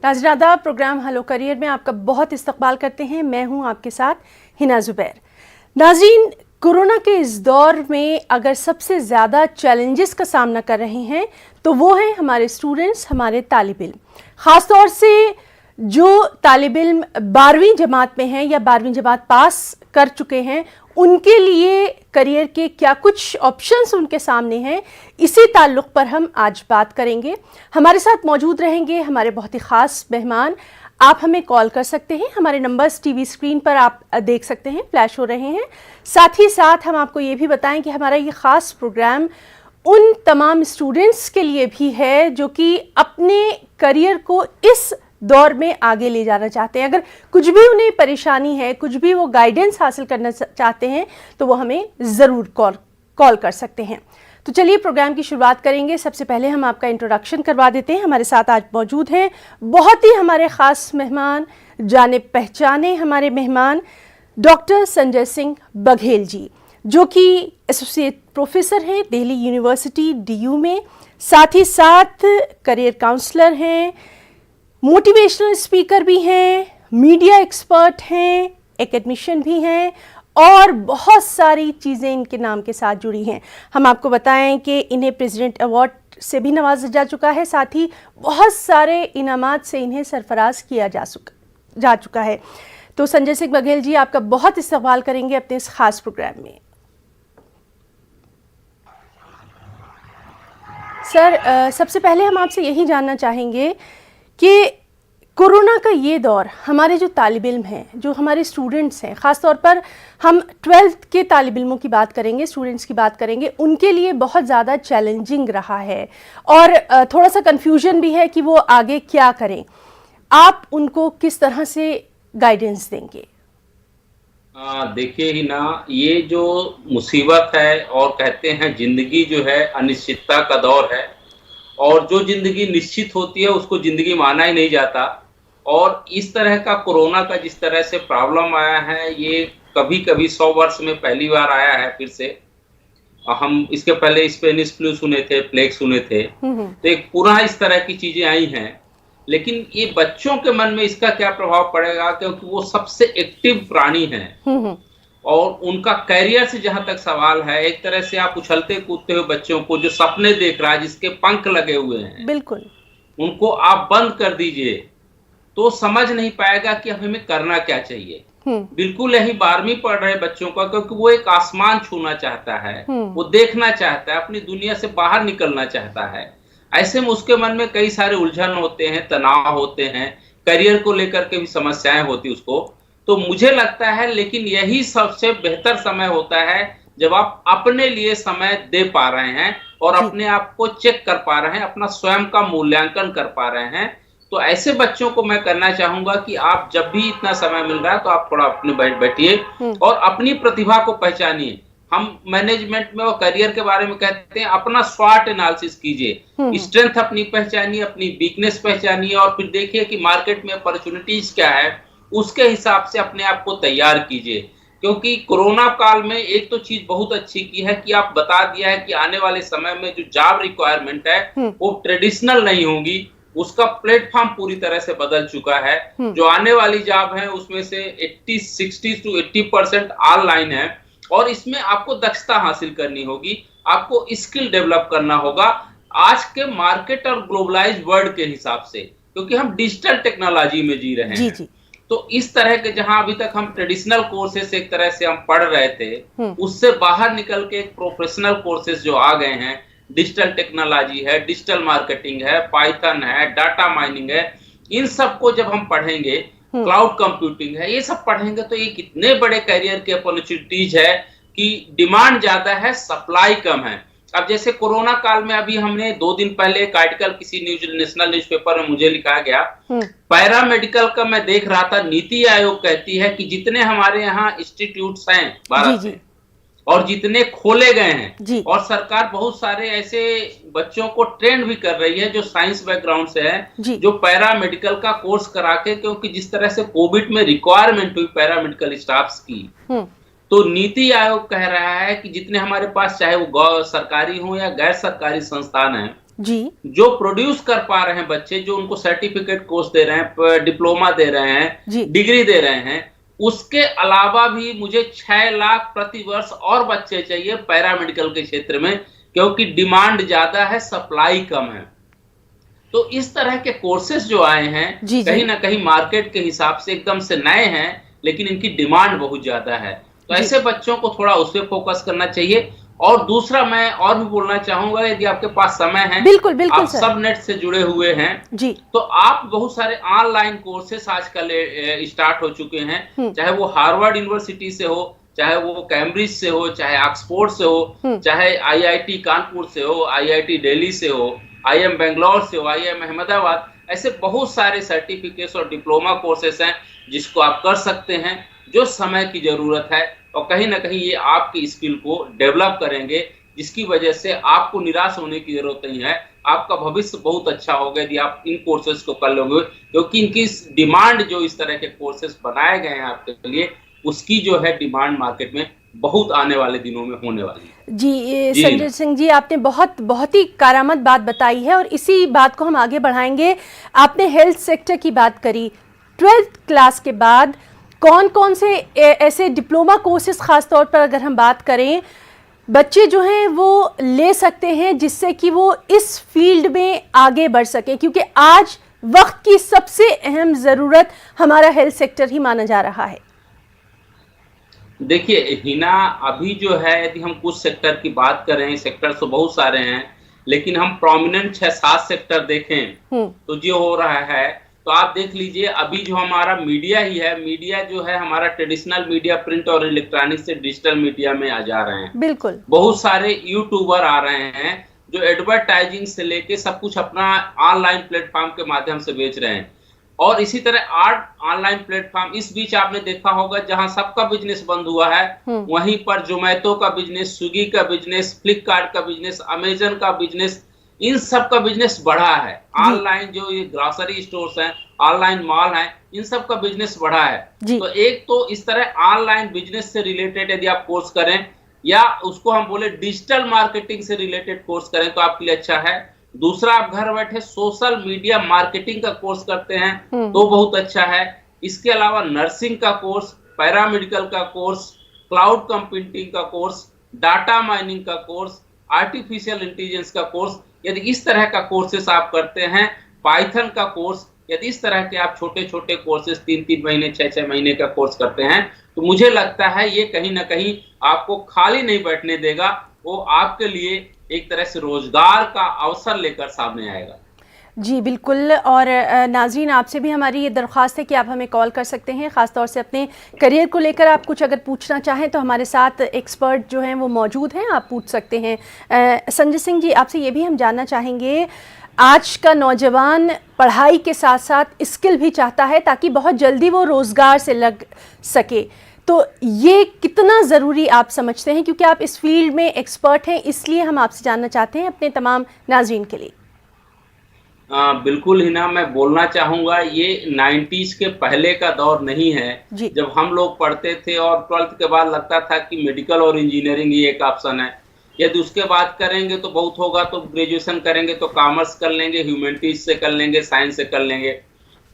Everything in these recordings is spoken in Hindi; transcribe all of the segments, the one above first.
राजरादा प्रोग्राम हेलो करियर में आपका बहुत इस्तकबाल करते हैं। मैं हूं आपके साथ हिना जुबैर। नाज़रीन, कोरोना के इस दौर में अगर सबसे ज़्यादा चैलेंजेस का सामना कर रहे हैं तो वो हैं हमारे स्टूडेंट्स, हमारे तालिब इल्म। ख़ास तौर से जो तालिब इल्म 12वीं जमात में हैं या 12वीं जमात पास कर चुके हैं, उनके लिए करियर के क्या कुछ ऑप्शंस उनके सामने हैं, इसी ताल्लुक़ पर हम आज बात करेंगे। हमारे साथ मौजूद रहेंगे हमारे बहुत ही ख़ास मेहमान। आप हमें कॉल कर सकते हैं, हमारे नंबर्स टीवी स्क्रीन पर आप देख सकते हैं, फ्लैश हो रहे हैं। साथ ही साथ हम आपको ये भी बताएं कि हमारा ये ख़ास प्रोग्राम उन तमाम स्टूडेंट्स के लिए भी है जो कि अपने करियर को इस दौर में आगे ले जाना चाहते हैं। अगर कुछ भी उन्हें परेशानी है, कुछ भी वो गाइडेंस हासिल करना चाहते हैं तो वो हमें ज़रूर कॉल कर सकते हैं। तो चलिए प्रोग्राम की शुरुआत करेंगे। सबसे पहले हम आपका इंट्रोडक्शन करवा देते हैं। हमारे साथ आज मौजूद हैं बहुत ही हमारे ख़ास मेहमान, जाने पहचाने हमारे मेहमान, डॉक्टर संजय सिंह बघेल जी, जो कि एसोसिएट प्रोफेसर हैं दिल्ली यूनिवर्सिटी DU में। साथ ही साथ करियर काउंसलर हैं, मोटिवेशनल स्पीकर भी हैं, मीडिया एक्सपर्ट हैं, एकेडमिशियन भी हैं और बहुत सारी चीज़ें इनके नाम के साथ जुड़ी हैं। हम आपको बताएं कि इन्हें प्रेसिडेंट अवार्ड से भी नवाजा जा चुका है, साथ ही बहुत सारे इनामात से इन्हें सरफराज किया जा चुका है। तो संजय सिंह बघेल जी, आपका बहुत इस्तकबाल करेंगे अपने इस खास प्रोग्राम में। सर, सबसे पहले हम आपसे यही जानना चाहेंगे कि कोरोना का ये दौर हमारे जो तालिब इल्म हैं, जो हमारे स्टूडेंट्स हैं, ख़ास तौर पर हम 12th के तालिब इल्मों की बात करेंगे, स्टूडेंट्स की बात करेंगे, उनके लिए बहुत ज़्यादा चैलेंजिंग रहा है और थोड़ा सा कन्फ्यूजन भी है कि वो आगे क्या करें। आप उनको किस तरह से गाइडेंस देंगे? देखिए ही ना, ये जो मुसीबत है और कहते हैं ज़िंदगी जो है अनिश्चितता का दौर है, और जो ज़िंदगी निश्चित होती है उसको ज़िंदगी माना ही नहीं जाता। और इस तरह का कोरोना का जिस तरह से प्रॉब्लम आया है, ये कभी-कभी 100 वर्ष में पहली बार आया है फिर से। हम इसके पहले स्पेनिश फ्लू सुने थे, प्लेग सुने थे, तो एक पूरा इस तरह की चीज़ें आई हैं। लेकिन ये बच्चों के मन में इसका क्या प्रभाव पड़ेगा, क्योंकि वो सबसे एक्टिव प्राणी हैं और उनका करियर से जहां तक सवाल है, एक तरह से आप उछलते कूदते हुए बच्चों को जो सपने देख रहा है, जिसके पंख लगे हुए हैं, बिल्कुल, उनको आप बंद कर दीजिए तो समझ नहीं पाएगा कि हमें करना क्या चाहिए। बिल्कुल यही 12वीं पढ़ रहे बच्चों का, क्योंकि वो एक आसमान छूना चाहता है, वो देखना चाहता है, अपनी दुनिया से बाहर निकलना चाहता है। ऐसे में उसके मन में कई सारे उलझन होते हैं, तनाव होते हैं, करियर को लेकर के भी समस्याएं होती उसको। तो मुझे लगता है लेकिन यही सबसे बेहतर समय होता है जब आप अपने लिए समय दे पा रहे हैं और अपने आप को चेक कर पा रहे हैं, अपना स्वयं का मूल्यांकन कर पा रहे हैं। तो ऐसे बच्चों को मैं करना चाहूंगा कि आप जब भी इतना समय मिल रहा है तो आप थोड़ा अपने बैठिए और अपनी प्रतिभा को पहचानिए। हम मैनेजमेंट में और करियर के बारे में कहते हैं अपना स्वॉट एनालिसिस कीजिए, स्ट्रेंथ अपनी पहचानिए, अपनी वीकनेस पहचानिए और फिर देखिए कि मार्केट में अपॉर्चुनिटीज क्या है, उसके हिसाब से अपने आप को तैयार कीजिए। क्योंकि कोरोना काल में एक तो चीज बहुत अच्छी की है कि आप बता दिया है कि आने वाले समय में जो जॉब रिक्वायरमेंट है वो ट्रेडिशनल नहीं होगी, उसका प्लेटफॉर्म पूरी तरह से बदल चुका है। जो आने वाली जॉब है उसमें से 60 to 80% ऑनलाइन है और इसमें आपको दक्षता हासिल करनी होगी, आपको स्किल डेवलप करना होगा आज के मार्केट और ग्लोबलाइज्ड वर्ल्ड के हिसाब से, क्योंकि हम डिजिटल टेक्नोलॉजी में जी रहे हैं। तो इस तरह के जहां अभी तक हम ट्रेडिशनल कोर्सेस एक तरह से हम पढ़ रहे थे, उससे बाहर निकल के एक प्रोफेशनल कोर्सेस जो आ गए हैं, डिजिटल टेक्नोलॉजी है, डिजिटल मार्केटिंग है, पाइथन है, डाटा माइनिंग है, इन सबको जब हम पढ़ेंगे, क्लाउड कंप्यूटिंग है, ये सब पढ़ेंगे तो ये कितने बड़े करियर के अपॉर्चुनिटीज है कि डिमांड ज्यादा है, सप्लाई कम है। अब जैसे कोरोना काल में अभी हमने 2 दिन पहले एक आर्टिकल किसी नेशनल न्यूज़पेपर में मुझे लिखा गया, पैरामेडिकल का मैं देख रहा था, नीति आयोग कहती है कि जितने हमारे यहाँ इंस्टीट्यूट्स हैं भारत में और जितने खोले गए हैं, और सरकार बहुत सारे ऐसे बच्चों को ट्रेंड भी कर रही है जो साइंस बैकग्राउंड से है, जो पैरामेडिकल का कोर्स करा के, क्योंकि जिस तरह से कोविड में रिक्वायरमेंट हुई पैरामेडिकल स्टाफ्स की, तो नीति आयोग कह रहा है कि जितने हमारे पास चाहे वो सरकारी हो या गैर सरकारी संस्थान है, जी, जो प्रोड्यूस कर पा रहे हैं बच्चे, जो उनको सर्टिफिकेट कोर्स दे रहे हैं, डिप्लोमा दे रहे हैं, डिग्री दे रहे हैं, उसके अलावा भी मुझे 6 लाख प्रति वर्ष और बच्चे चाहिए पैरामेडिकल के क्षेत्र में, क्योंकि डिमांड ज्यादा है, सप्लाई कम है। तो इस तरह के कोर्सेज जो आए हैं कहीं ना कहीं मार्केट के हिसाब से एकदम से नए हैं, लेकिन इनकी डिमांड बहुत ज्यादा है। तो ऐसे बच्चों को थोड़ा उस पर फोकस करना चाहिए। और दूसरा मैं और भी बोलना चाहूंगा, यदि आपके पास समय है, बिल्कुल बिल्कुल आप सब नेट से जुड़े हुए हैं जी, तो आप बहुत सारे ऑनलाइन कोर्सेस आजकल स्टार्ट हो चुके हैं, चाहे वो हार्वर्ड यूनिवर्सिटी से हो, चाहे वो कैम्ब्रिज से हो, चाहे ऑक्सफोर्ड से हो, चाहे आईआईटी कानपुर से हो, आईआईटी दिल्ली से हो, आईएम बेंगलोर से हो, आईएम अहमदाबाद, ऐसे बहुत सारे सर्टिफिकेट्स और डिप्लोमा कोर्सेस हैं जिसको आप कर सकते हैं, जो समय की जरूरत है। और कहीं ना कहीं ये आपकी स्किल को डेवलप करेंगे, जिसकी वजह से आपको निराश होने की जरूरत नहीं है। आपका भविष्य बहुत अच्छा होगा यदि आप इन कोर्सेज को कर लोगे, क्योंकि इनकी डिमांड, जो इस तरह के कोर्सेज बनाए गए हैं आपके लिए, उसकी जो है डिमांड मार्केट में बहुत आने वाले दिनों में होने वाली है। जी संजय सिंह जी, आपने बहुत ही कारामद बात बताई है और इसी बात को हम आगे बढ़ाएंगे। आपने हेल्थ सेक्टर की बात करी, 12th क्लास के बाद कौन कौन से ऐसे डिप्लोमा कोर्सेज खास तौर पर अगर हम बात करें, बच्चे जो हैं वो ले सकते हैं जिससे कि वो इस फील्ड में आगे बढ़ सके, क्योंकि आज वक्त की सबसे अहम ज़रूरत हमारा हेल्थ सेक्टर ही माना जा रहा है। देखिए हिना, अभी जो है यदि हम कुछ सेक्टर की बात करें, सेक्टर तो बहुत सारे हैं, लेकिन हम प्रोमिनेंट 6-7 सेक्टर देखें तो जो हो रहा है, तो आप देख लीजिए अभी जो हमारा मीडिया ही है, मीडिया जो है हमारा ट्रेडिशनल मीडिया, प्रिंट और इलेक्ट्रॉनिक से डिजिटल मीडिया में आ जा रहे हैं। बिल्कुल, बहुत सारे यूट्यूबर आ रहे हैं जो एडवर्टाइजिंग से लेके सब कुछ अपना ऑनलाइन प्लेटफॉर्म के माध्यम से बेच रहे हैं। और इसी तरह आर्ट ऑनलाइन प्लेटफॉर्म, इस बीच आपने देखा होगा जहां सबका बिजनेस बंद हुआ है, वहीं पर जोमेटो का बिजनेस, स्विगी का बिजनेस, फ्लिपकार्ट का बिजनेस, अमेजन का बिजनेस, इन सब का बिजनेस बढ़ा है। ऑनलाइन जो ये ग्रोसरी स्टोर्स हैं, ऑनलाइन मॉल हैं, इन सब का बिजनेस बढ़ा है। तो एक तो इस तरह ऑनलाइन बिजनेस से रिलेटेड यदि आप कोर्स करें, या उसको हम बोले डिजिटल मार्केटिंग से रिलेटेड कोर्स करें, तो आपके लिए अच्छा है। दूसरा, आप घर बैठे सोशल मीडिया मार्केटिंग का कोर्स करते हैं तो बहुत अच्छा है। इसके अलावा नर्सिंग का कोर्स, पैरामेडिकल का कोर्स, क्लाउड कंप्यूटिंग का कोर्स, डाटा माइनिंग का कोर्स, आर्टिफिशियल इंटेलिजेंस का कोर्स, यदि इस तरह का कोर्सेस आप करते हैं, पाइथन का कोर्स, यदि इस तरह के आप छोटे छोटे कोर्सेस 3-3 महीने 6-6 महीने का कोर्स करते हैं, तो मुझे लगता है ये कहीं ना कहीं आपको खाली नहीं बैठने देगा, वो आपके लिए एक तरह से रोजगार का अवसर लेकर सामने आएगा। जी बिल्कुल। और नाज़रीन, आपसे भी हमारी ये दरख्वास्त है कि आप हमें कॉल कर सकते हैं, ख़ासतौर से अपने करियर को लेकर आप कुछ अगर पूछना चाहें तो हमारे साथ एक्सपर्ट जो हैं वो मौजूद हैं, आप पूछ सकते हैं। संजय सिंह जी, आपसे ये भी हम जानना चाहेंगे, आज का नौजवान पढ़ाई के साथ साथ स्किल भी चाहता है ताकि बहुत जल्दी वो रोज़गार से लग सके, तो ये कितना ज़रूरी आप समझते हैं? क्योंकि आप इस फील्ड में एक्सपर्ट हैं, इसलिए हम आपसे जानना चाहते हैं अपने तमाम नाज़रीन के लिए। बिल्कुल हिना, मैं बोलना चाहूँगा ये 90s के पहले का दौर नहीं है, जब हम लोग पढ़ते थे और 12th के बाद लगता था कि मेडिकल और इंजीनियरिंग ही एक ऑप्शन है। यदि उसके बाद करेंगे तो बहुत होगा, तो ग्रेजुएशन करेंगे तो कॉमर्स कर लेंगे, ह्यूमैनिटीज से कर लेंगे, साइंस से कर लेंगे,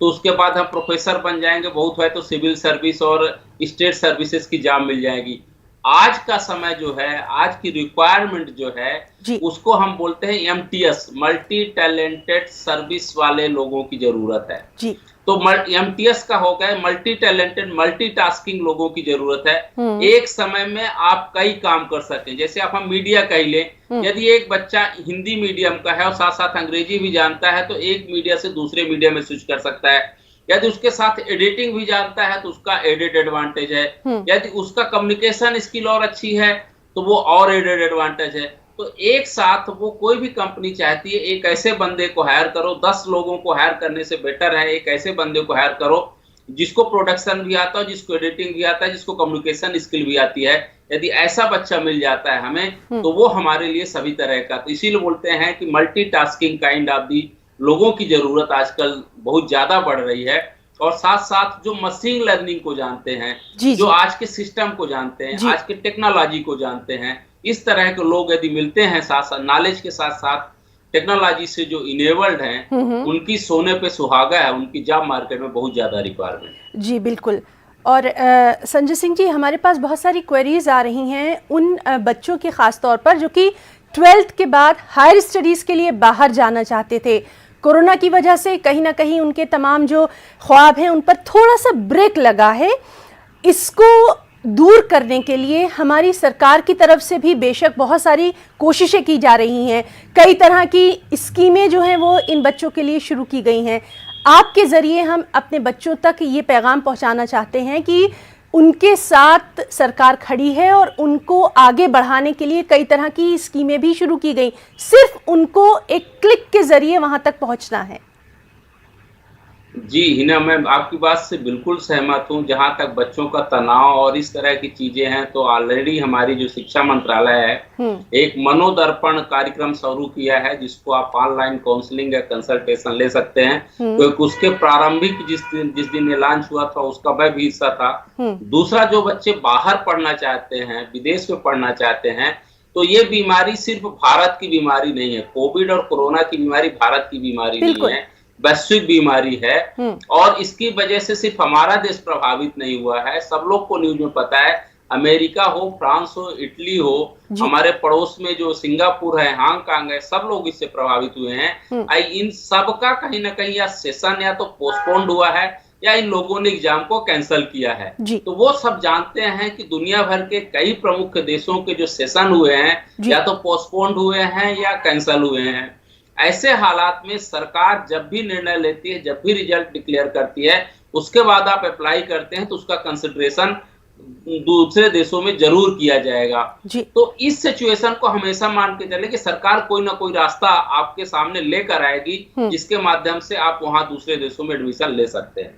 तो उसके बाद हम प्रोफेसर बन जाएंगे, बहुत है तो सिविल सर्विस और स्टेट सर्विसेज की जॉब मिल जाएगी। आज का समय जो है, आज की रिक्वायरमेंट जो है, उसको हम बोलते हैं MTS, मल्टी टैलेंटेड सर्विस वाले लोगों की जरूरत है जी। तो MTS का हो गया मल्टी टैलेंटेड, मल्टीटास्किंग लोगों की जरूरत है। एक समय में आप कई काम कर सकें। जैसे आप हम मीडिया कह लें, यदि एक बच्चा हिंदी मीडियम का है और साथ साथ अंग्रेजी भी जानता है तो एक मीडिया से दूसरे मीडिया में स्विच कर सकता है। यदि उसके साथ एडिटिंग भी जानता है तो उसका एडेड एडवांटेज है। यदि उसका कम्युनिकेशन स्किल और अच्छी है तो वो और एडेड एडवांटेज है। तो एक साथ वो कोई भी कंपनी चाहती है एक ऐसे बंदे को हायर करो, 10 लोगों को हायर करने से बेटर है एक ऐसे बंदे को हायर करो जिसको प्रोडक्शन भी आता है, जिसको एडिटिंग भी आता है, जिसको कम्युनिकेशन स्किल भी आती है। यदि ऐसा बच्चा मिल जाता है हमें तो वो हमारे लिए सभी तरह का, तो इसीलिए बोलते हैं कि मल्टीटास्किंग काइंड ऑफ दी लोगों की जरूरत आजकल बहुत ज्यादा बढ़ रही है। और साथ साथ जो मशीन लर्निंग को जानते हैं, जो आज के सिस्टम को जानते हैं, आज के टेक्नोलॉजी को जानते हैं, इस तरह के लोग यदि मिलते हैं साथ साथ नॉलेज के साथ साथ, टेक्नोलॉजी से जो इनेबल्ड हैं उनकी सोने पे सुहागा है, उनकी जॉब मार्केट में बहुत ज्यादा रिक्वायरमेंट। जी बिल्कुल। और संजय सिंह जी, हमारे पास बहुत सारी क्वेरीज आ रही हैं उन बच्चों की ख़ास तौर पर जो कि 12th के बाद हायर स्टडीज़ के लिए बाहर जाना चाहते थे। कोरोना की वजह से कहीं ना कहीं उनके तमाम जो ख्वाब हैं उन पर थोड़ा सा ब्रेक लगा है। इसको दूर करने के लिए हमारी सरकार की तरफ से भी बेशक बहुत सारी कोशिशें की जा रही हैं, कई तरह की स्कीमें जो हैं वो इन बच्चों के लिए शुरू की गई हैं। आपके ज़रिए हम अपने बच्चों तक ये पैगाम पहुंचाना चाहते हैं कि उनके साथ सरकार खड़ी है और उनको आगे बढ़ाने के लिए कई तरह की स्कीमें भी शुरू की गई, सिर्फ उनको एक क्लिक के ज़रिए वहां तक पहुंचना है। जी हिना, मैं आपकी बात से बिल्कुल सहमत हूँ। जहाँ तक बच्चों का तनाव और इस तरह की चीजें हैं, तो ऑलरेडी हमारी जो शिक्षा मंत्रालय है एक मनोदर्पण कार्यक्रम शुरू किया है, जिसको आप ऑनलाइन काउंसलिंग या कंसल्टेशन ले सकते हैं। क्योंकि उसके प्रारंभिक जिस दिन ये लॉन्च हुआ था उसका मैं भी हिस्सा था। दूसरा, जो बच्चे बाहर पढ़ना चाहते हैं, विदेश में पढ़ना चाहते हैं, तो ये बीमारी सिर्फ भारत की बीमारी नहीं है। कोविड और कोरोना की बीमारी भारत की बीमारी नहीं है, वैश्विक बीमारी है। और इसकी वजह से सिर्फ हमारा देश प्रभावित नहीं हुआ है, सब लोग को न्यूज में पता है। अमेरिका हो, फ्रांस हो, इटली हो, हमारे पड़ोस में जो सिंगापुर है, हांगकांग है, सब लोग इससे प्रभावित हुए हैं। इन सब का कहीं ना कहीं या सेशन या तो पोस्टपोन्ड हुआ है या इन लोगों ने एग्जाम को कैंसिल किया है। तो वो सब जानते हैं कि दुनिया भर के कई प्रमुख देशों के जो सेशन हुए हैं या तो पोस्टपोन्ड हुए हैं या कैंसिल हुए हैं। ऐसे हालात में सरकार जब भी निर्णय लेती है, जब भी रिजल्ट डिक्लेयर करती है, उसके बाद आप अप्लाई करते हैं तो उसका कंसिडरेशन दूसरे देशों में जरूर किया जाएगा। तो इस सिचुएशन को हमेशा मान के चले कि सरकार कोई ना कोई रास्ता आपके सामने लेकर आएगी जिसके माध्यम से आप वहां दूसरे देशों में एडमिशन ले सकते हैं।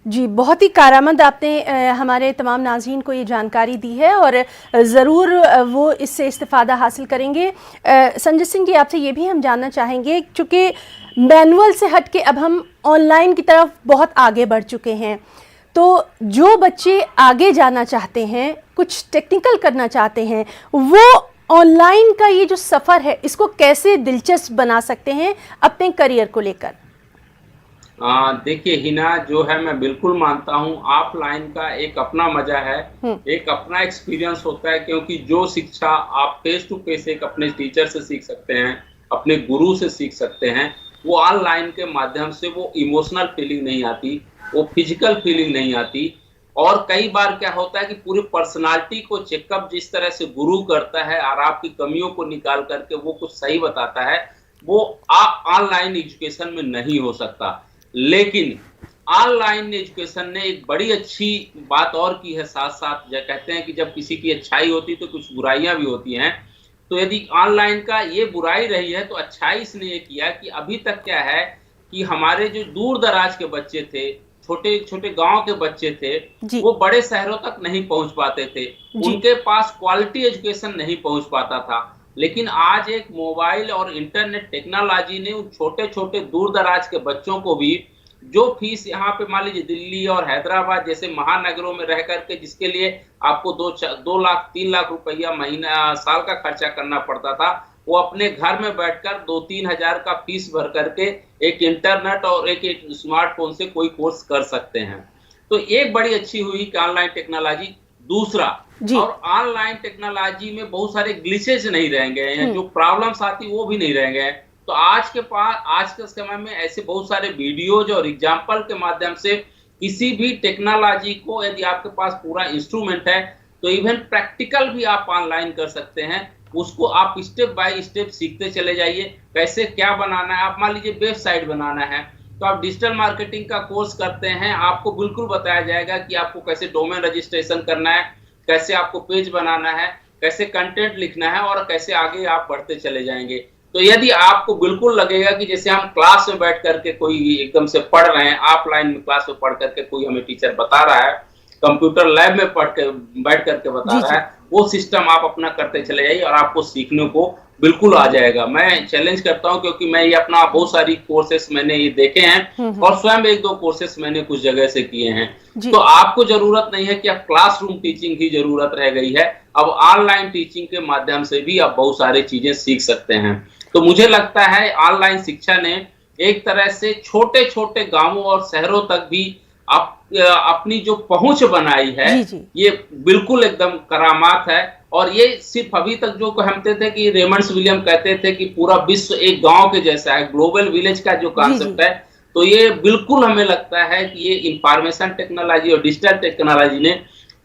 जी, बहुत ही कारामद आपने हमारे तमाम नाज़रीन को ये जानकारी दी है और ज़रूर वो इससे इस्तिफ़ादा हासिल करेंगे। संजय सिंह जी, आपसे ये भी हम जानना चाहेंगे, चूँकि मैनुअल से हट के अब हम ऑनलाइन की तरफ बहुत आगे बढ़ चुके हैं, तो जो बच्चे आगे जाना चाहते हैं, कुछ टेक्निकल करना चाहते हैं, वो ऑनलाइन का ये जो सफ़र है इसको कैसे दिलचस्प बना सकते हैं अपने करियर को लेकर? देखिए हिना, जो है मैं बिल्कुल मानता हूँ ऑफलाइन का एक अपना मजा है, एक अपना एक्सपीरियंस होता है। क्योंकि जो शिक्षा आप फेस टू फेस एक अपने टीचर से सीख सकते हैं, अपने गुरु से सीख सकते हैं, वो ऑनलाइन के माध्यम से वो इमोशनल फीलिंग नहीं आती, वो फिजिकल फीलिंग नहीं आती। और कई बार क्या होता है कि पूरी पर्सनालिटी को चेकअप जिस तरह से गुरु करता है और आपकी कमियों को निकाल करके वो कुछ सही बताता है, वो ऑनलाइन एजुकेशन में नहीं हो सकता। लेकिन ऑनलाइन एजुकेशन ने एक बड़ी अच्छी बात और की है, साथ साथ जो कहते हैं कि जब किसी की अच्छाई होती तो कुछ बुराइयां भी होती हैं। तो यदि ऑनलाइन का ये बुराई रही है तो अच्छाई इसने ये किया कि अभी तक क्या है कि हमारे जो दूर दराज के बच्चे थे, छोटे छोटे गांव के बच्चे थे, वो बड़े शहरों तक नहीं पहुंच पाते थे, उनके पास क्वालिटी एजुकेशन नहीं पहुंच पाता था। लेकिन आज एक मोबाइल और इंटरनेट टेक्नोलॉजी ने उन छोटे छोटे दूर दराज के बच्चों को भी, जो फीस यहाँ पे मान लीजिए दिल्ली और हैदराबाद जैसे महानगरों में रह करके जिसके लिए आपको 2 लाख 3 लाख रुपया महीना साल का खर्चा करना पड़ता था, वो अपने घर में बैठकर 2-3 हजार का फीस भर करके एक इंटरनेट और एक स्मार्टफोन से कोई कोर्स कर सकते हैं। तो एक बड़ी अच्छी हुई कि ऑनलाइन टेक्नोलॉजी। दूसरा, और ऑनलाइन टेक्नोलॉजी में बहुत सारे ग्लिचेज नहीं रह गए हैं, जो प्रॉब्लम्स आती वो भी नहीं रह गए। तो आज के समय में ऐसे बहुत सारे वीडियोज और एग्जाम्पल के माध्यम से किसी भी टेक्नोलॉजी को, यदि आपके पास पूरा इंस्ट्रूमेंट है तो इवन प्रैक्टिकल भी आप ऑनलाइन कर सकते हैं। उसको आप स्टेप बाय स्टेप सीखते चले जाइए, कैसे क्या बनाना है। आप मान लीजिए वेबसाइट बनाना है तो आप डिजिटल मार्केटिंग का कोर्स करते हैं, आपको बिल्कुल बताया जाएगा कि आपको कैसे डोमेन रजिस्ट्रेशन करना है, कैसे आपको पेज बनाना है, कैसे कंटेंट लिखना है और कैसे आगे आप बढ़ते चले जाएंगे। तो यदि आपको बिल्कुल लगेगा कि जैसे हम क्लास में बैठ करके कोई एकदम से पढ़ रहे हैं, ऑफलाइन में क्लास में पढ़ करके कोई हमें टीचर बता रहा है, कंप्यूटर लैब में बैठ करके बता रहा है, वो सिस्टम आप अपना करते चले जाइए और आपको सीखने को बिल्कुल आ जाएगा। मैं चैलेंज करता हूं, क्योंकि मैं ये अपना बहुत सारी कोर्सेस मैंने ये देखे हैं और स्वयं एक दो कोर्सेस मैंने कुछ जगह से किए हैं। तो आपको जरूरत नहीं है कि अब क्लासरूम टीचिंग की जरूरत रह गई है, अब ऑनलाइन टीचिंग के माध्यम से भी आप बहुत सारी चीजें सीख सकते हैं। तो मुझे लगता है ऑनलाइन शिक्षा ने एक तरह से छोटे छोटे गांवों और शहरों तक भी अपनी जो पहुंच बनाई है, ये बिल्कुल एकदम करामात है। और ये सिर्फ अभी तक जो कहते थे कि रेमंड्स विलियम कहते थे कि पूरा विश्व एक गांव के जैसा है, ग्लोबल विलेज का जो कॉन्सेप्ट है, तो ये बिल्कुल हमें लगता है कि ये इंफॉर्मेशन टेक्नोलॉजी और डिजिटल टेक्नोलॉजी ने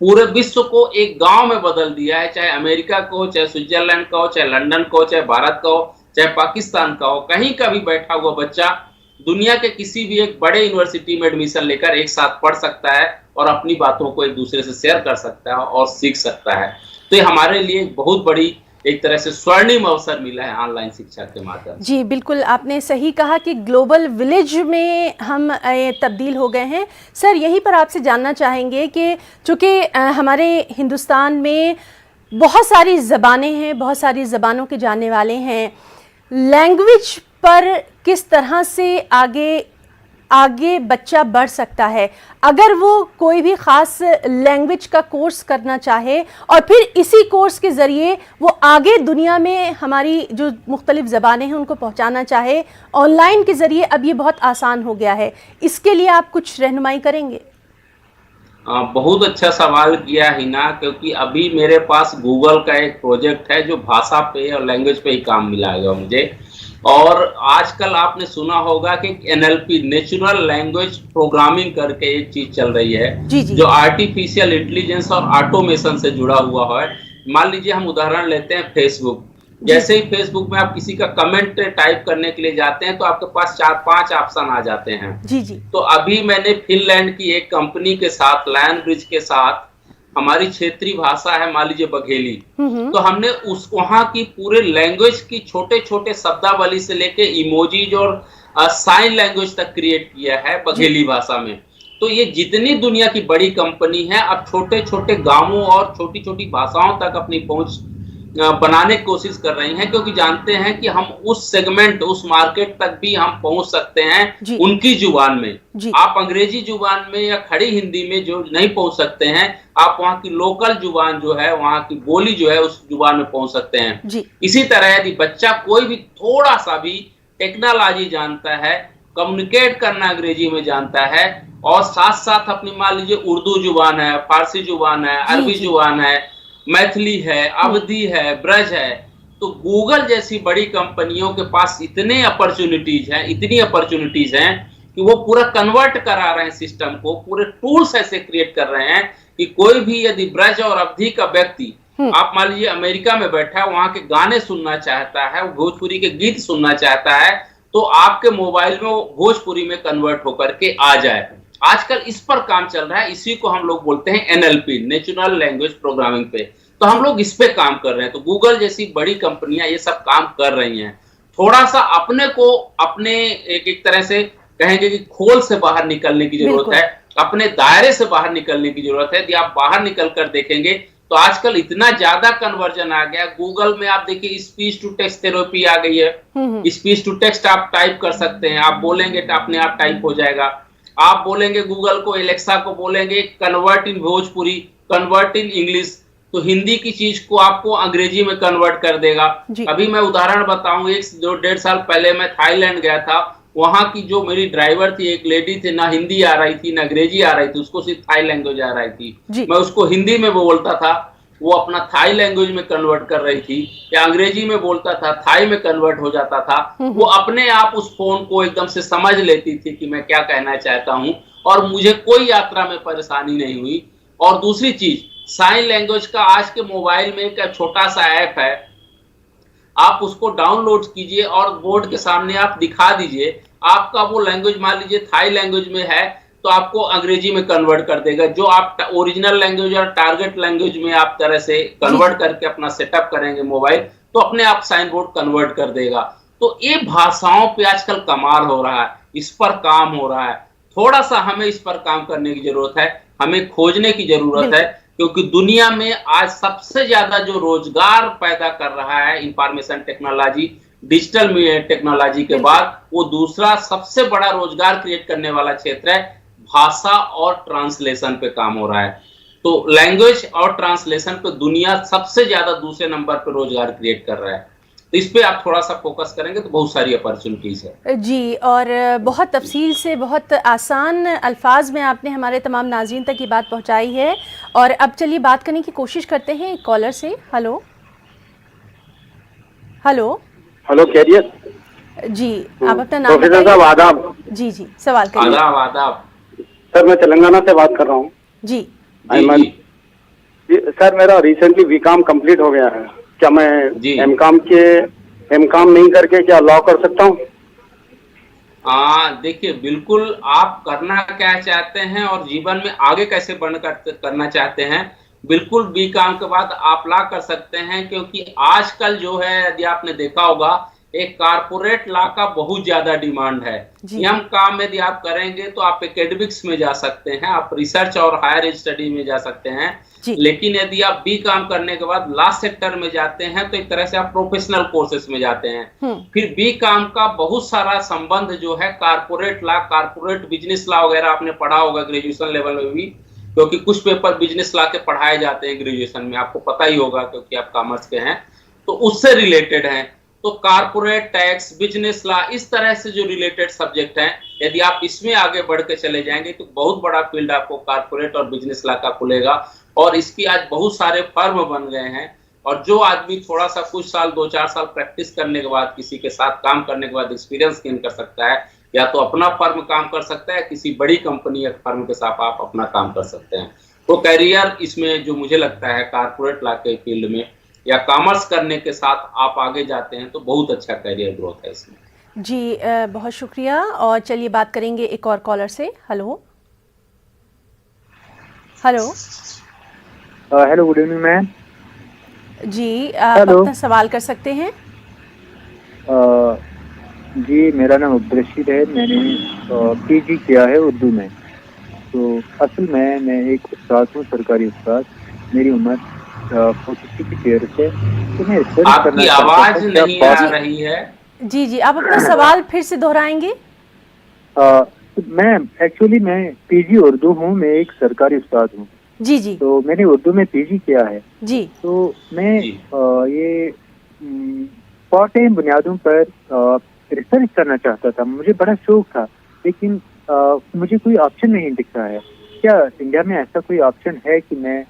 पूरे विश्व को एक गांव में बदल दिया है। चाहे अमेरिका का हो, चाहे स्विट्जरलैंड का हो, चाहे लंदन का हो, चाहे भारत का हो, चाहे पाकिस्तान का हो, कहीं का भी बैठा हुआ बच्चा दुनिया के किसी भी एक बड़े यूनिवर्सिटी में एडमिशन लेकर एक साथ पढ़ सकता है और अपनी बातों को एक दूसरे से शेयर कर सकता है और सीख सकता है। तो ये हमारे लिए बहुत बड़ी एक तरह से स्वर्णिम अवसर मिला है ऑनलाइन शिक्षा के माध्यम से। जी बिल्कुल, आपने सही कहा कि ग्लोबल विलेज में हम तब्दील हो गए हैं। सर, यहीं पर आपसे जानना चाहेंगे कि चूँकि हमारे हिंदुस्तान में बहुत सारी ज़बानें हैं, बहुत सारी ज़बानों के जानने वाले हैं, लैंग्वेज पर किस तरह से आगे बच्चा बढ़ सकता है अगर वो कोई भी ख़ास लैंग्वेज का कोर्स करना चाहे और फिर इसी कोर्स के ज़रिए वो आगे दुनिया में हमारी जो मुख्तलिफ़ ज़बानें हैं उनको पहुंचाना चाहे ऑनलाइन के ज़रिए। अब ये बहुत आसान हो गया है, इसके लिए आप कुछ रहनुमाई करेंगे? बहुत अच्छा सवाल किया हिना, क्योंकि अभी मेरे पास गूगल का एक प्रोजेक्ट है जो भाषा पे और लैंग्वेज पे ही काम मिलाएगा मुझे। और आजकल आपने सुना होगा कि NLP, नेचुरल लैंग्वेज प्रोग्रामिंग करके एक चीज चल रही है जो आर्टिफिशियल इंटेलिजेंस और ऑटोमेशन से जुड़ा हुआ है। मान लीजिए हम उदाहरण लेते हैं फेसबुक। जैसे ही फेसबुक में आप किसी का कमेंट टाइप करने के लिए जाते हैं तो आपके पास 4-5 ऑप्शन आ जाते हैं। तो अभी मैंने फिनलैंड की एक कंपनी के साथ, लैंडब्रिज के साथ, हमारी क्षेत्रीय भाषा है मान लीजिए बघेली, तो हमने वहां की पूरे लैंग्वेज की छोटे छोटे शब्दावली से लेके इमोजीज और साइन लैंग्वेज तक क्रिएट किया है बघेली भाषा में। तो ये जितनी दुनिया की बड़ी कंपनी है अब छोटे छोटे गांवों और छोटी छोटी भाषाओं तक अपनी पहुंच बनाने की कोशिश कर रही हैं, क्योंकि जानते हैं कि हम उस सेगमेंट, उस मार्केट तक भी हम पहुंच सकते हैं उनकी जुबान में। आप अंग्रेजी जुबान में या खड़ी हिंदी में जो नहीं पहुंच सकते हैं, आप वहां की लोकल जुबान जो है, वहां की बोली जो है, उस जुबान में पहुंच सकते हैं। इसी तरह यदि बच्चा कोई भी थोड़ा सा भी टेक्नोलॉजी जानता है, कम्युनिकेट करना अंग्रेजी में जानता है और साथ साथ अपनी मान लीजिए उर्दू जुबान है, फारसी जुबान है, अरबी जुबान है, मैथिली है, अवधी है, ब्रज है, तो गूगल जैसी बड़ी कंपनियों के पास इतनी अपॉर्चुनिटीज हैं कि वो पूरा कन्वर्ट करा रहे हैं सिस्टम को, पूरे टूल्स ऐसे क्रिएट कर रहे हैं कि कोई भी यदि ब्रज और अवधी का व्यक्ति, आप मान लीजिए अमेरिका में बैठा है, वहां के गाने सुनना चाहता है, भोजपुरी के गीत सुनना चाहता है, तो आपके मोबाइल में वो भोजपुरी में कन्वर्ट होकर के आ जाए। आजकल इस पर काम चल रहा है, इसी को हम लोग बोलते हैं NLP, नेचुरल लैंग्वेज प्रोग्रामिंग पे। तो हम लोग इस पे काम कर रहे हैं। तो गूगल जैसी बड़ी कंपनियां ये सब काम कर रही हैं। थोड़ा सा अपने को अपने एक तरह से कहेंगे कि खोल से बाहर निकलने की जरूरत है, अपने दायरे से बाहर निकलने की जरूरत है। यदि आप बाहर निकल कर देखेंगे तो आजकल इतना ज्यादा कन्वर्जन आ गया। गूगल में आप देखिए स्पीच टू टेक्स्ट थेरेपी आ गई है। स्पीच टू टेक्स्ट आप टाइप कर सकते हैं, आप बोलेंगे तो अपने आप टाइप हो जाएगा। आप बोलेंगे गूगल को, एलेक्सा को बोलेंगे convert in Bhojpuri, convert in English, तो हिंदी की चीज को आपको अंग्रेजी में कन्वर्ट कर देगा। अभी मैं उदाहरण बताऊं, 1-1.5 साल पहले मैं थाईलैंड गया था। वहां की जो मेरी ड्राइवर थी, एक लेडी थी, ना हिंदी आ रही थी ना अंग्रेजी आ रही थी, उसको सिर्फ थाई लैंग्वेज आ रही थी। मैं उसको हिंदी में बोलता था, वो अपना थाई लैंग्वेज में कन्वर्ट कर रही थी, या अंग्रेजी में बोलता था, थाई में कन्वर्ट हो जाता था। वो अपने आप उस फोन को एकदम से समझ लेती थी कि मैं क्या कहना चाहता हूं, और मुझे कोई यात्रा में परेशानी नहीं हुई। और दूसरी चीज, साइन लैंग्वेज का आज के मोबाइल में एक छोटा सा ऐप है, आप उसको डाउनलोड कीजिए और बोर्ड के सामने आप दिखा दीजिए, आपका वो लैंग्वेज मान लीजिए थाई लैंग्वेज में है तो आपको अंग्रेजी में कन्वर्ट कर देगा। जो आप ओरिजिनल लैंग्वेज और टारगेट लैंग्वेज में आप तरह से कन्वर्ट करके अपना सेटअप करेंगे मोबाइल, तो अपने आप साइन बोर्ड कन्वर्ट कर देगा। तो ये भाषाओं पे आजकल कमाल हो रहा है, इस पर काम हो रहा है। थोड़ा सा हमें इस पर काम करने की जरूरत है, हमें खोजने की जरूरत है क्योंकि दुनिया में आज सबसे ज्यादा जो रोजगार पैदा कर रहा है इंफॉर्मेशन टेक्नोलॉजी, डिजिटल टेक्नोलॉजी के बाद वो दूसरा सबसे बड़ा रोजगार क्रिएट करने वाला क्षेत्र है भाषा और ट्रांसलेशन पे काम हो रहा है। तो लैंग्वेज और ट्रांसलेशन पे दुनिया सबसे ज्यादा दूसरे नंबर पे रोजगार क्रिएट कर रहा है। तो इस पे आप थोड़ा सा फोकस करेंगे तो बहुत सारी अपॉर्चुनिटीज है जी। और बहुत तफसील से, बहुत आसान अल्फाज में आपने हमारे तमाम नाज़रीन तक ये बात पहुंचाई है। और अब चलिए बात करने की कोशिश करते हैं एक कॉलर से। हेलो हेलो हेलो, कैरियर जी, आप अपना नाम प्रोफेसर साहब आदाब। जी जी, सवाल करिए। आदाब आदाब सर, मैं तेलंगाना से बात कर रहा हूँ। जी जी सर, मेरा रिसेंटली बीकॉम कंप्लीट हो गया है। क्या मैं एमकॉम नहीं करके क्या लॉ कर सकता हूँ? देखिए, बिल्कुल आप करना क्या चाहते हैं और जीवन में आगे कैसे करना चाहते हैं, बिल्कुल बीकॉम के बाद आप लॉ कर सकते हैं। क्योंकि आजकल जो है, यदि आपने देखा होगा, एक कारपोरेट लॉ का बहुत ज्यादा डिमांड है। हम काम यदि आप करेंगे तो आप एकेडमिक्स में जा सकते हैं, आप रिसर्च और हायर स्टडी में जा सकते हैं। लेकिन यदि आप बी काम करने के बाद लॉ सेक्टर में जाते हैं तो एक तरह से आप प्रोफेशनल कोर्सेज में जाते हैं। फिर बी काम का बहुत सारा संबंध जो है corporate law, corporate business law वगैरह आपने पढ़ा होगा ग्रेजुएशन लेवल में भी, क्योंकि कुछ पेपर बिजनेस लॉ के पढ़ाए जाते हैं ग्रेजुएशन में, आपको पता ही होगा क्योंकि आप कॉमर्स के हैं, तो उससे रिलेटेड हैं। तो कारपोरेट टैक्स, बिजनेस लॉ, इस तरह से जो रिलेटेड सब्जेक्ट हैं, यदि आप इसमें आगे बढ़ के चले जाएंगे तो बहुत बड़ा फील्ड आपको कारपोरेट और बिजनेस लॉ का खुलेगा। और इसकी आज बहुत सारे फर्म बन गए हैं। और जो आदमी थोड़ा सा कुछ साल, 2-4 साल प्रैक्टिस करने के बाद, किसी के साथ काम करने के बाद एक्सपीरियंस गेन कर सकता है, या तो अपना फर्म काम कर सकता है, किसी बड़ी कंपनी या फर्म के साथ आप अपना काम कर सकते हैं। तो कैरियर इसमें जो मुझे लगता है कारपोरेट लॉ के फील्ड में या कॉमर्स करने के साथ आप आगे जाते हैं तो बहुत अच्छा कैरियर ग्रोथ है इसमें। जी, बहुत शुक्रिया। और चलिए बात करेंगे एक और कॉलर से। Hello hello hello, good evening ma'am. जी, आप अपना सवाल कर सकते हैं। जी, मेरा नाम अब्दुल है। मैंने पीजी किया है उर्दू में। तो असल में मैं एक उस्ताद हूँ, सरकारी उस्ताद। मेरी उम्र 46 ईयर्स है। तो मैं आपकी आवाज नहीं आ रही है। जी जी, आप अपना सवाल फिर से दोहराएंगे। मैं पीजी उर्दू हूँ। मैं एक सरकारी उस्ताद हूँ। जी जी। तो मैंने उर्दू में पीजी किया है जी। तो मैं ये पार्ट टाइम बुनियादों पर रिसर्च करना चाहता था। मुझे बड़ा शौक था, लेकिन मुझे कोई ऑप्शन नहीं दिख रहा है। क्या इंडिया में ऐसा कोई ऑप्शन है कि मैं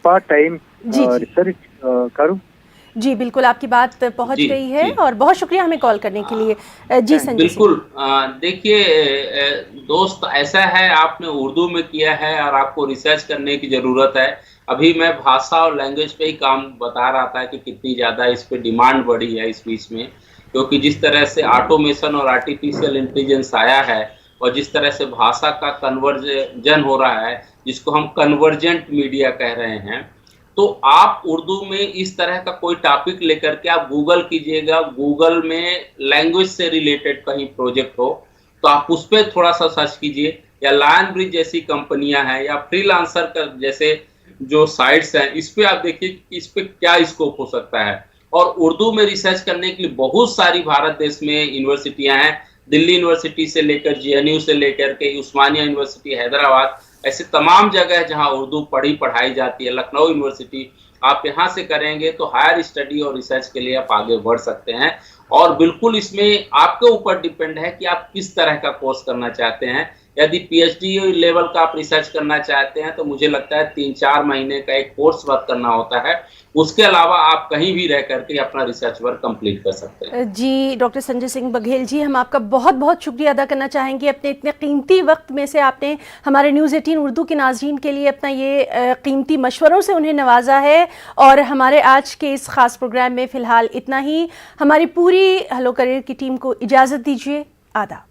पार्ट टाइम रिसर्च करूं? जी बिल्कुल, आपकी बात पहुंच गई है। और बहुत शुक्रिया हमें कॉल करने के लिए। जी संजय। बिल्कुल, देखिए दोस्त, ऐसा है आपने उर्दू में किया है और आपको रिसर्च करने की ज़रूरत है। अभी मैं भाषा और लैंग्वेज पे ही काम बता रहा था कि कितनी ज़्यादा इस पे डिमांड बढ़ी है इस बीच में, क्योंकि जिस तरह से ऑटोमेशन और आर्टिफिशियल इंटेलिजेंस आया है और जिस तरह से भाषा का कन्वर्जन हो रहा है, जिसको हम कन्वर्जेंट मीडिया कह रहे हैं, तो आप उर्दू में इस तरह का कोई टॉपिक लेकर के आप गूगल कीजिएगा। गूगल में लैंग्वेज से रिलेटेड कहीं प्रोजेक्ट हो तो आप उस पर थोड़ा सा सर्च कीजिए, या लायन ब्रिज जैसी कंपनियां हैं या फ्रीलांसर का जैसे जो साइट्स हैं, इस पे आप देखिए कि इस पे क्या स्कोप हो सकता है। और उर्दू में रिसर्च करने के लिए बहुत सारी भारत देश में यूनिवर्सिटियां हैं। दिल्ली यूनिवर्सिटी से लेकर जेएनयू से लेकर के उस्मानिया यूनिवर्सिटी हैदराबाद, ऐसे तमाम जगह जहां उर्दू पढ़ाई जाती है। लखनऊ यूनिवर्सिटी, आप यहाँ से करेंगे तो हायर स्टडी और रिसर्च के लिए आप आगे बढ़ सकते हैं। और बिल्कुल इसमें आपके ऊपर डिपेंड है कि आप किस तरह का कोर्स करना चाहते हैं। यदि पीएचडी लेवल का आप रिसर्च करना चाहते हैं तो मुझे लगता है 3-4 महीने का एक कोर्स वर्क करना होता है। उसके अलावा आप कहीं भी रह करके अपना रिसर्च वर्क कंप्लीट कर सकते हैं। जी डॉक्टर संजय सिंह बघेल जी, हम आपका बहुत बहुत शुक्रिया अदा करना चाहेंगे। अपने इतने कीमती वक्त में से आपने हमारे न्यूज़ 18 उर्दू के नाज़रीन के लिए अपना ये कीमती मशवरों से उन्हें नवाजा है। और हमारे आज के इस ख़ास प्रोग्राम में फ़िलहाल इतना ही। हमारी पूरी हेलो करियर की टीम को इजाज़त दीजिए। आदाब।